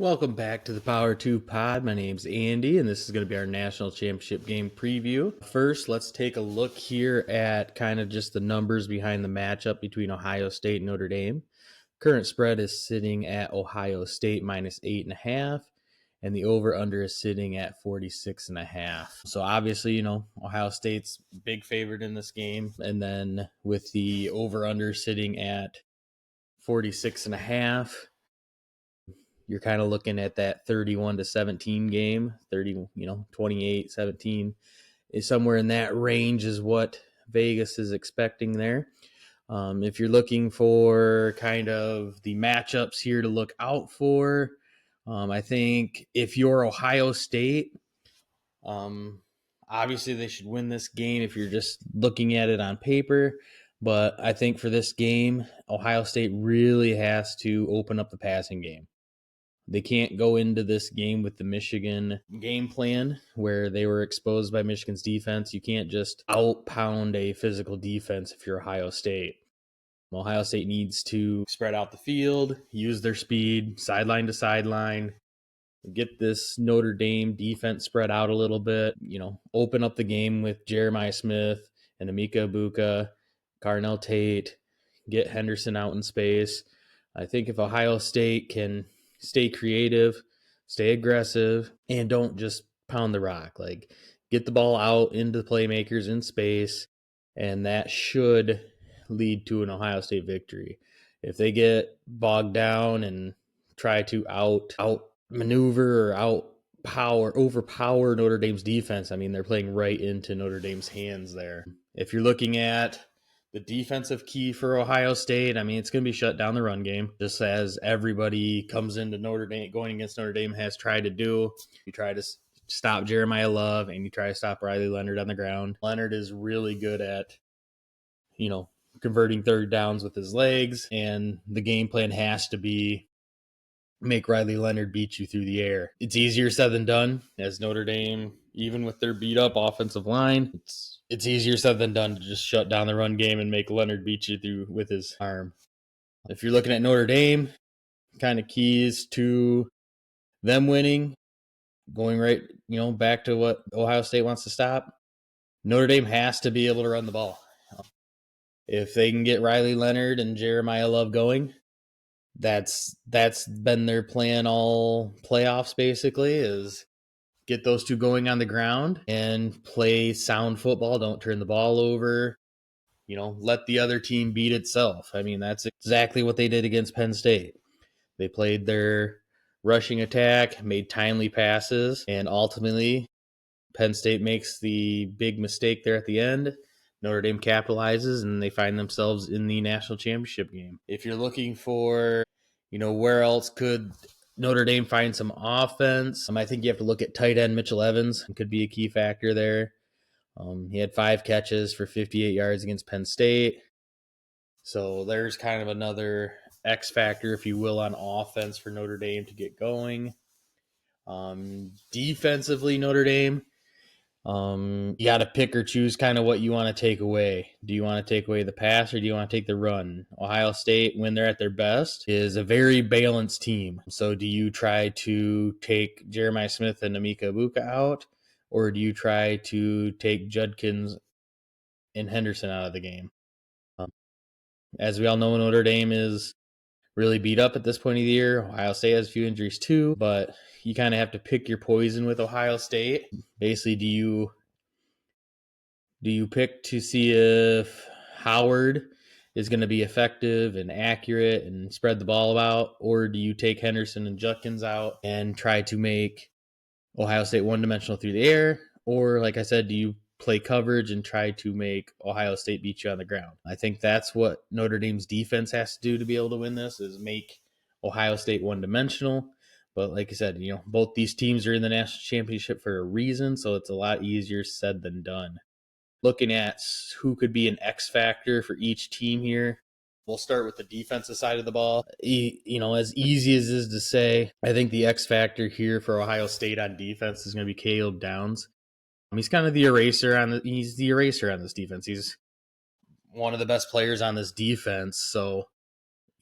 Welcome back to the Power 2 Pod. My name's Andy, and this is going to be our national championship game preview. First, let's take a look here at kind of just the numbers behind the matchup between Ohio State and Notre Dame. Current spread is sitting at Ohio State minus 8.5, and the over-under is sitting at 46.5. So obviously, Ohio State's big favorite in this game, and then with the over-under sitting at 46.5, you're kind of looking at that 31-17 game, 28-17 is somewhere in that range is what Vegas is expecting there. If you're looking for kind of the matchups here to look out for, I think if you're Ohio State, obviously they should win this game if you're just looking at it on paper. But I think for this game, Ohio State really has to open up the passing game. They can't go into this game with the Michigan game plan where they were exposed by Michigan's defense. You can't just out-pound a physical defense if you're Ohio State. Ohio State needs to spread out the field, use their speed, sideline to sideline, get this Notre Dame defense spread out a little bit, open up the game with Jeremiah Smith and Emeka Egbuka, Carnell Tate, get Henderson out in space. I think if Ohio State can stay creative, stay aggressive, and don't just pound the rock. Like, get the ball out into the playmakers in space, and that should lead to an Ohio State victory. If they get bogged down and try to out maneuver or overpower Notre Dame's defense, they're playing right into Notre Dame's hands there. If you're looking at the defensive key for Ohio State, it's going to be shut down the run game, just as everybody comes into Notre Dame, going against Notre Dame, has tried to do. You try to stop Jeremiah Love, and you try to stop Riley Leonard on the ground. Leonard is really good at, converting third downs with his legs, and the game plan has to be make Riley Leonard beat you through the air. It's easier said than done, as Notre Dame, even with their beat-up offensive line, it's easier said than done to just shut down the run game and make Leonard beat you through with his arm. If you're looking at Notre Dame, kind of keys to them winning, going right, back to what Ohio State wants to stop, Notre Dame has to be able to run the ball. If they can get Riley Leonard and Jeremiah Love going, that's been their plan all playoffs, basically, is get those two going on the ground and play sound football. Don't turn the ball over. Let the other team beat itself. That's exactly what they did against Penn State. They played their rushing attack, made timely passes, and ultimately Penn State makes the big mistake there at the end. Notre Dame capitalizes, and they find themselves in the national championship game. If you're looking for, where else could Notre Dame find some offense, I think you have to look at tight end Mitchell Evans. It could be a key factor there. He had 5 catches for 58 yards against Penn State. So there's kind of another X factor, if you will, on offense for Notre Dame to get going. Defensively, Notre Dame, you got to pick or choose kind of what you want to take away. Do you want to take away the pass, or do you want to take the run? Ohio State, when they're at their best, is a very balanced team. So do you try to take Jeremiah Smith and Emeka Egbuka out, or do you try to take Judkins and Henderson out of the game? As we all know, Notre Dame is really beat up at this point of the year. Ohio State has a few injuries too, but you kind of have to pick your poison with Ohio State. Basically, do you pick to see if Howard is going to be effective and accurate and spread the ball about, or do you take Henderson and Judkins out and try to make Ohio State one-dimensional through the air? Or, like I said, do you play coverage and try to make Ohio State beat you on the ground? I think that's what Notre Dame's defense has to do to be able to win this, is make Ohio State one-dimensional. But like I said, both these teams are in the national championship for a reason, so it's a lot easier said than done. Looking at who could be an X factor for each team here, we'll start with the defensive side of the ball. As easy as it is to say, I think the X factor here for Ohio State on defense is going to be Caleb Downs. He's kind of the eraser on this defense. He's one of the best players on this defense. So,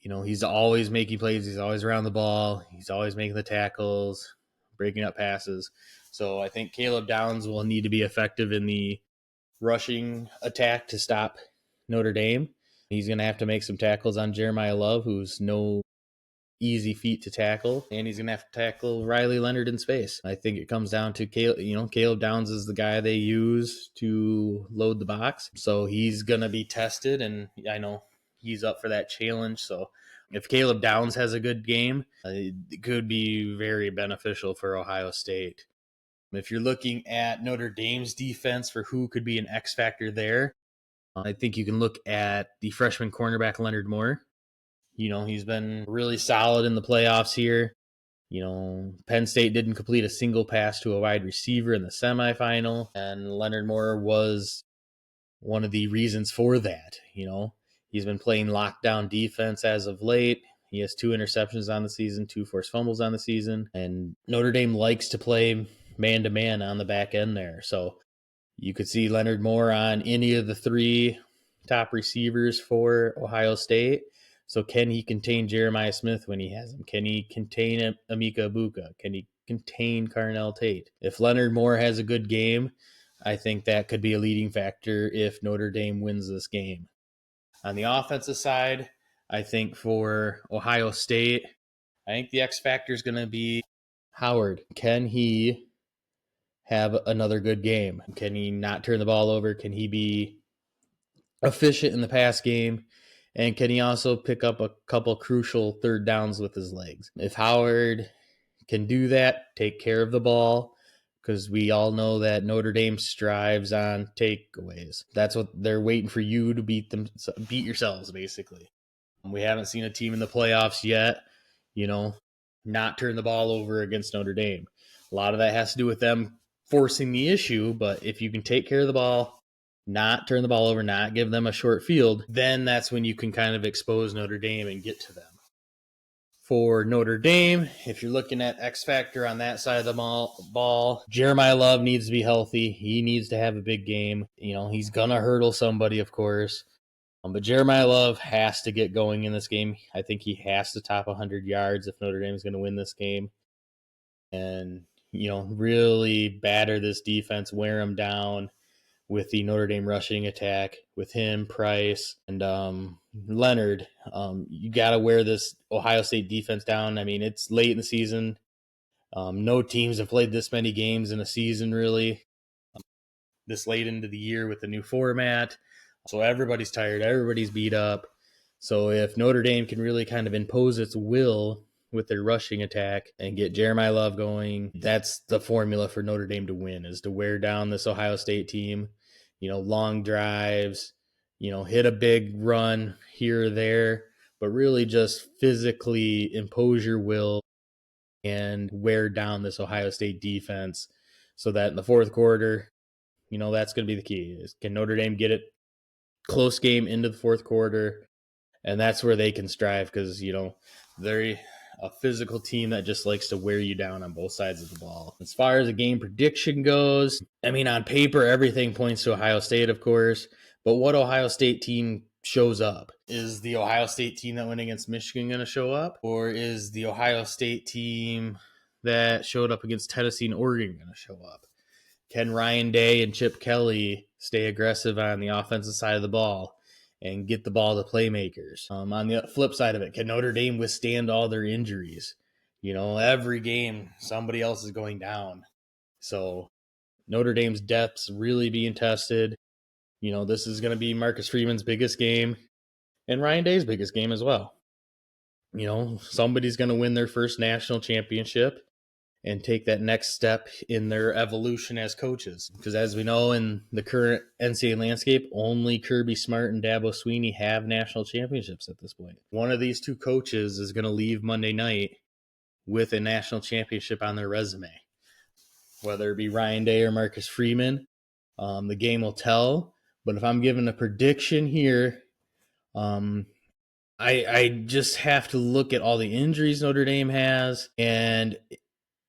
He's always making plays. He's always around the ball. He's always making the tackles, breaking up passes. So I think Caleb Downs will need to be effective in the rushing attack to stop Notre Dame. He's going to have to make some tackles on Jeremiah Love, who's no easy feat to tackle, and he's going to have to tackle Riley Leonard in space. I think it comes down to Caleb Downs is the guy they use to load the box, so he's going to be tested, and I know he's up for that challenge. So if Caleb Downs has a good game, it could be very beneficial for Ohio State. If you're looking at Notre Dame's defense for who could be an X factor there, I think you can look at the freshman cornerback Leonard Moore. He's been really solid in the playoffs here. Penn State didn't complete a single pass to a wide receiver in the semifinal, and Leonard Moore was one of the reasons for that. He's been playing lockdown defense as of late. He has 2 interceptions on the season, 2 forced fumbles on the season, and Notre Dame likes to play man-to-man on the back end there. So you could see Leonard Moore on any of the 3 top receivers for Ohio State. So can he contain Jeremiah Smith when he has him? Can he contain Emeka Egbuka? Can he contain Carnell Tate? If Leonard Moore has a good game, I think that could be a leading factor if Notre Dame wins this game. On the offensive side, I think for Ohio State, I think the X factor is going to be Howard. Can he have another good game? Can he not turn the ball over? Can he be efficient in the pass game? And can he also pick up a couple crucial third downs with his legs? If Howard can do that, take care of the ball, because we all know that Notre Dame strives on takeaways. That's what they're waiting for you to beat yourselves, basically. We haven't seen a team in the playoffs yet, not turn the ball over against Notre Dame. A lot of that has to do with them forcing the issue, but if you can take care of the ball, not turn the ball over, not give them a short field, then that's when you can kind of expose Notre Dame and get to them. For Notre Dame, if you're looking at X factor on that side of the ball, Jeremiah Love needs to be healthy. He needs to have a big game. He's going to hurdle somebody, of course. But Jeremiah Love has to get going in this game. I think he has to top 100 yards if Notre Dame is going to win this game. And, really batter this defense, wear them down with the Notre Dame rushing attack, with him, Price, and Leonard. You got to wear this Ohio State defense down. I mean, it's late in the season. No teams have played this many games in a season, really, this late into the year with the new format. So everybody's tired. Everybody's beat up. So if Notre Dame can really kind of impose its will with their rushing attack and get Jeremiah Love going, that's the formula for Notre Dame to win, is to wear down this Ohio State team. Long drives, hit a big run here or there, but really just physically impose your will and wear down this Ohio State defense so that in the fourth quarter, that's going to be the key. Is can Notre Dame get it close game into the fourth quarter? And that's where they can strive, because, they're a physical team that just likes to wear you down on both sides of the ball. As far as the game prediction goes, I mean, on paper, everything points to Ohio State, of course. But what Ohio State team shows up? Is the Ohio State team that went against Michigan going to show up? Or is the Ohio State team that showed up against Tennessee and Oregon going to show up? Can Ryan Day and Chip Kelly stay aggressive on the offensive side of the ball and get the ball to playmakers? On the flip side of it, can Notre Dame withstand all their injuries? Every game, somebody else is going down. So Notre Dame's depth's really being tested. This is going to be Marcus Freeman's biggest game and Ryan Day's biggest game as well. Somebody's going to win their first national championship and take that next step in their evolution as coaches. Because as we know, in the current NCAA landscape, only Kirby Smart and Dabo Sweeney have national championships at this point. One of these two coaches is going to leave Monday night with a national championship on their resume. Whether it be Ryan Day or Marcus Freeman, the game will tell. But if I'm giving a prediction here, I just have to look at all the injuries Notre Dame has, and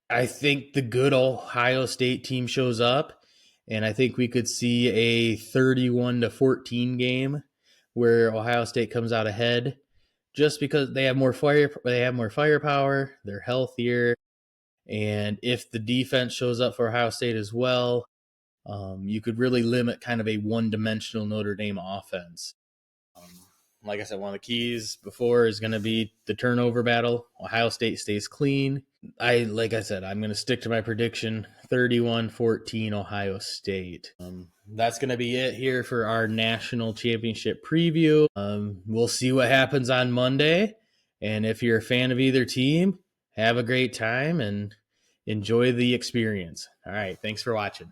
I think the good Ohio State team shows up, and I think we could see a 31-14 game where Ohio State comes out ahead just because they have more firepower, they're healthier, and if the defense shows up for Ohio State as well, you could really limit kind of a one-dimensional Notre Dame offense. Um, like I said, one of the keys before is going to be the turnover battle. Ohio State stays clean. Like I said, I'm going to stick to my prediction, 31-14 Ohio State. That's going to be it here for our national championship preview. We'll see what happens on Monday. And if you're a fan of either team, have a great time and enjoy the experience. All right. Thanks for watching.